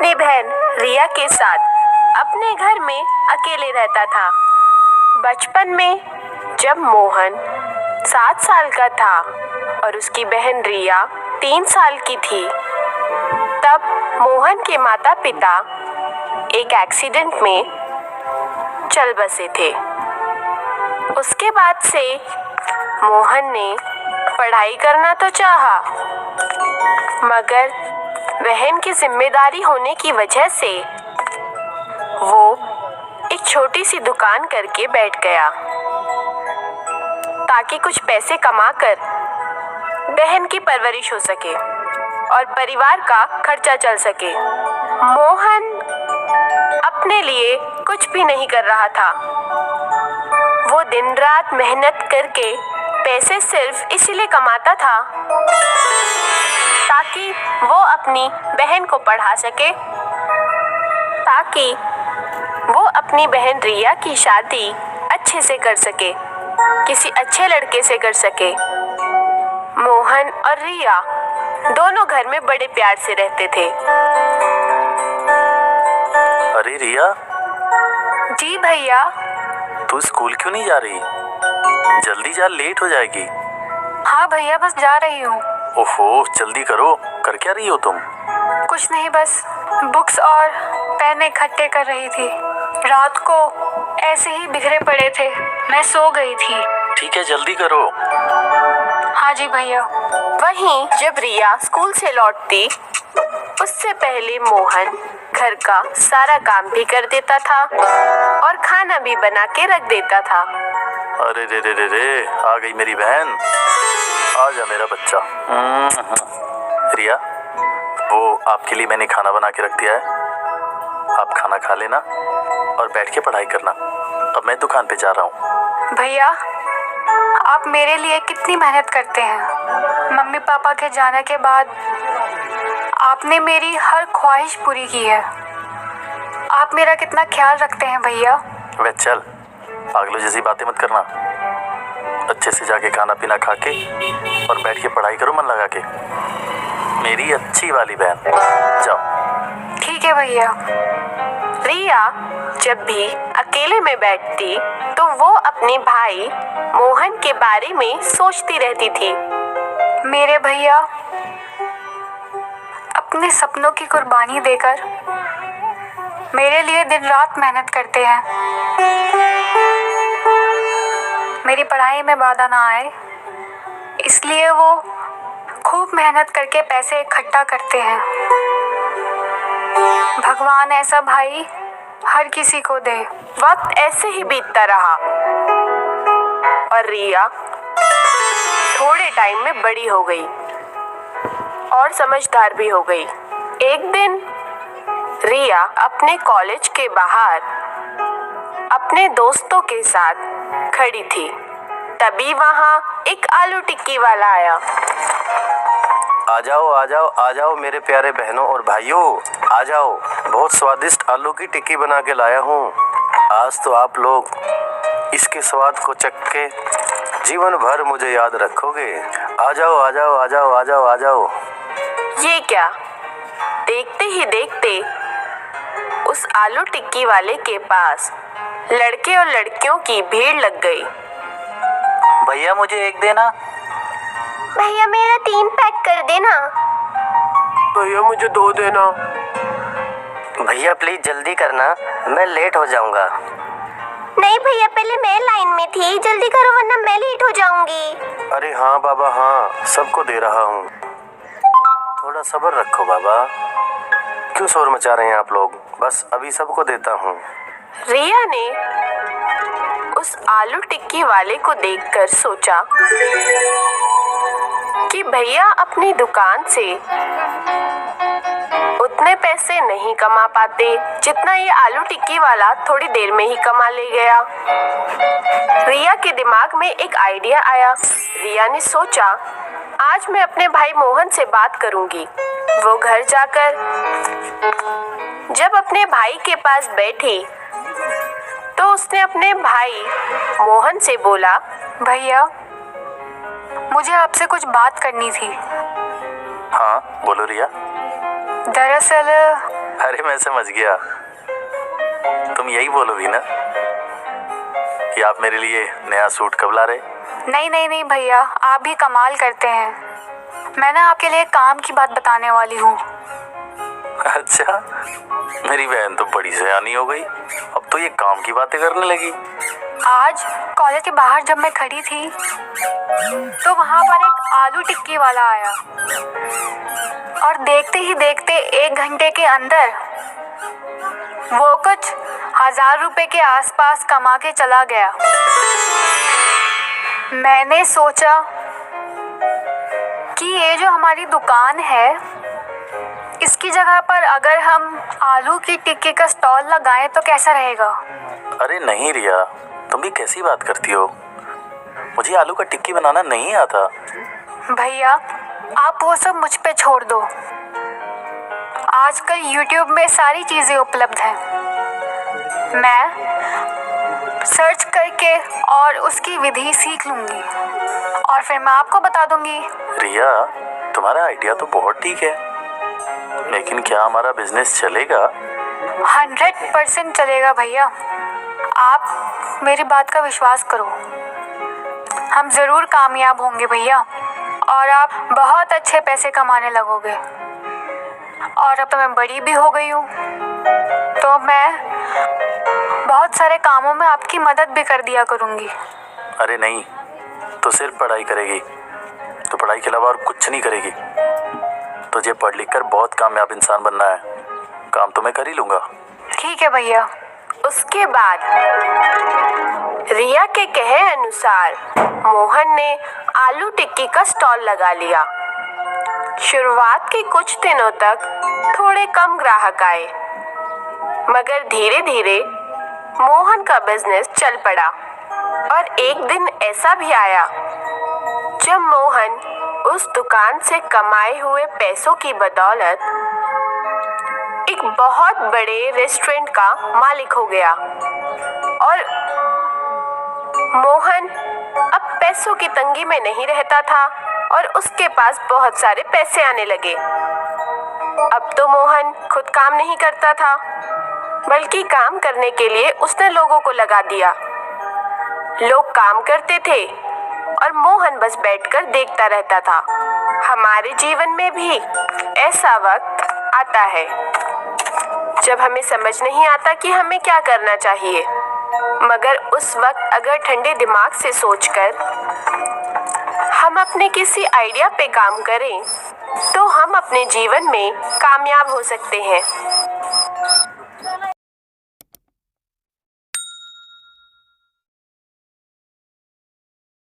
अपनी बहन रिया के साथ अपने घर में अकेले रहता था। बचपन में जब मोहन 7 साल का था और उसकी बहन रिया 3 साल की थी, तब मोहन के माता पिता एक एक्सीडेंट में चल बसे थे। उसके बाद से मोहन ने पढ़ाई करना तो चाहा, मगर बहन की जिम्मेदारी होने की वजह से वो एक छोटी सी दुकान करके बैठ गया ताकि कुछ पैसे कमाकर बहन की परवरिश हो सके और परिवार का खर्चा चल सके। मोहन अपने लिए कुछ भी नहीं कर रहा था। वो दिन रात मेहनत करके पैसे सिर्फ इसीलिए कमाता था ताकि वो अपनी बहन को पढ़ा सके, ताकि वो अपनी बहन रिया की शादी अच्छे से कर सके, किसी अच्छे लड़के से कर सके। मोहन और रिया दोनों घर में बड़े प्यार से रहते थे। अरे रिया, जी भैया। तू स्कूल क्यों नहीं जा रही? जल्दी जा, लेट हो जाएगी। हाँ भैया, बस जा रही हूँ। ओहो, जल्दी करो। कर क्या रही हो तुम? कुछ नहीं, बस बुक्स और पेन इकट्ठे कर रही थी। रात को ऐसे ही बिखरे पड़े थे, मैं सो गई थी। ठीक है, जल्दी करो। हाँ जी भैया। वहीं जब रिया स्कूल से लौटती, उससे पहले मोहन घर का सारा काम भी कर देता था और खाना भी बना के रख देता था। अरे रे रे रे रे, आ गई मेरी बहन। आ जा मेरा बच्चा। रिया, वो आपके लिए मैंने खाना बना के रख दिया है। आप खाना खा लेना और बैठ के पढ़ाई करना। अब मैं दुकान पे जा रहा हूँ। भैया, आप मेरे लिए कितनी मेहनत करते हैं। मम्मी पापा के जाने के बाद आपने मेरी हर ख्वाहिश पूरी की है। आप मेरा कितना ख्याल रखते हैं भैया। वे चल, पागलों जैसी बातें मत करना। अच्छे से जाके खाना पीना खा के और बैठ के पढ़ाई करो मन लगा के। मेरी अच्छी वाली बहन, जाओ। ठीक है भैया। रिया जब भी अकेले में बैठती तो वो अपने भाई मोहन के बारे में सोचती रहती थी। मेरे भैया अपने सपनों की कुर्बानी देकर मेरे लिए दिन रात मेहनत करते हैं। मेरी पढ़ाई में बाधा ना आए, इसलिए वो खूब मेहनत करके पैसे इकट्ठा करते हैं। भगवान ऐसा भाई हर किसी को दे। वक्त ऐसे ही बीतता रहा और रिया थोड़े टाइम में बड़ी हो गई और समझदार भी हो गई। एक दिन रिया अपने कॉलेज के बाहर अपने दोस्तों के साथ खड़ी थी, तभी वहां एक आलू टिक्की वाला आया। आ जाओ आ जाओ आ जाओ मेरे प्यारे बहनों और भाइयों, आ जाओ। बहुत स्वादिष्ट आलू की टिक्की बना के लाया हूँ। आज तो आप लोग इसके स्वाद को चख के जीवन भर मुझे याद रखोगे। आ जाओ आ जाओ आ जाओ आ जाओ आ जाओ। ये क्या, देखते ही देखते उस आलू टिक्की वाले के पास लड़के और लड़कियों की भीड़ लग गई। भैया मुझे एक देना। भैया मेरा 3 पैक कर देना। भैया मुझे 2 देना। भैया प्लीज जल्दी करना, मैं लेट हो जाऊंगा। नहीं भैया, पहले मैं लाइन में थी, जल्दी करो वरना मैं लेट हो जाऊंगी। अरे हाँ बाबा, हाँ सबको दे रहा हूँ। थोड़ा सब्र रखो बाबा। क्यों शोर मचा रहे हैं आप लोग? बस अभी सबको देता हूँ। रिया ने उस आलू टिक्की वाले को देखकर सोचा कि भैया अपनी दुकान से उतने पैसे नहीं कमा पाते जितना ये आलू टिक्की वाला थोड़ी देर में ही कमा ले गया। रिया के दिमाग में एक आइडिया आया। रिया ने सोचा, आज मैं अपने भाई मोहन से बात करूंगी। वो घर जाकर जब अपने भाई के पास बैठी तो उसने अपने भाई मोहन से बोला, भैया मुझे आपसे कुछ बात करनी थी। हाँ बोलो रिया। दरअसल अरे मैं समझ गया, तुम यही बोलोगी ना कि आप मेरे लिए नया सूट कब ला रहे? नहीं नहीं नहीं भैया, आप भी कमाल करते हैं। मैं ना आपके लिए काम की बात बताने वाली हूँ। अच्छा, मेरी बहन तो बड़ी सयानी हो गई, अब तो ये काम की बातें करने लगी। आज कॉलेज के बाहर जब मैं खड़ी थी तो वहाँ पर एक आलू टिक्की वाला आया और देखते ही देखते 1 घंटे के अंदर वो कुछ 1000 रुपए के आसपास कमा के चला गया। मैंने सोचा कि ये जो हमारी दुकान है, इसकी जगह पर अगर हम आलू की टिक्की का स्टॉल लगाएं तो कैसा रहेगा? अरे नहीं रिया, तुम भी कैसी बात करती हो? मुझे आलू का टिक्की बनाना नहीं आता। भैया, आप वो सब मुझ पे छोड़ दो। आजकल YouTube में सारी चीज़ें उपलब्ध हैं। मैं सर्च करके और उसकी विधि सीख लूँगी और फिर मैं आपको बता दूँगी। रिया, तुम्हारा आइडिया तो बहुत ठीक है, लेकिन क्या हमारा बिजनेस चलेगा? 100% चलेगा भैया, आप मेरी बात का विश्वास करो। हम ज़रूर कामयाब होंगे भैया, और आप बहुत अच्छे पैसे कमाने लगोगे। और अब तो मैं बड़ी भी हो गई हूँ, तो मैं बहुत सारे कामों में आपकी मदद भी कर दिया करूँगी। अरे नहीं, तो सिर्फ पढ़ाई करेगी तो पढ़ाई के अलावा और कुछ नहीं करेगी? तुझे पढ़ लिख कर बहुत कामयाब इंसान बनना है, काम तो मैं कर ही लूँगा। ठीक है भैया। उसके बाद रिया के कहे अनुसार मोहन ने आलू टिक्की का स्टॉल लगा लिया। शुरुआत के कुछ दिनों तक थोड़े कम ग्राहक आए, मगर धीरे धीरे मोहन का बिजनेस चल पड़ा। और एक दिन ऐसा भी आया जब मोहन उस दुकान से कमाए हुए पैसों की बदौलत एक बहुत बड़े रेस्टोरेंट का मालिक हो गया। और मोहन अब पैसों की तंगी में नहीं रहता था और उसके पास बहुत सारे पैसे आने लगे। अब तो मोहन खुद काम नहीं करता था, बल्कि काम करने के लिए उसने लोगों को लगा दिया। लोग काम करते थे और मोहन बस बैठकर देखता रहता था। हमारे जीवन में भी ऐसा वक्त आता है जब हमें समझ नहीं आता कि हमें क्या करना चाहिए, मगर उस वक्त अगर ठंडे दिमाग से सोचकर हम अपने किसी आइडिया पे काम करें तो हम अपने जीवन में कामयाब हो सकते हैं।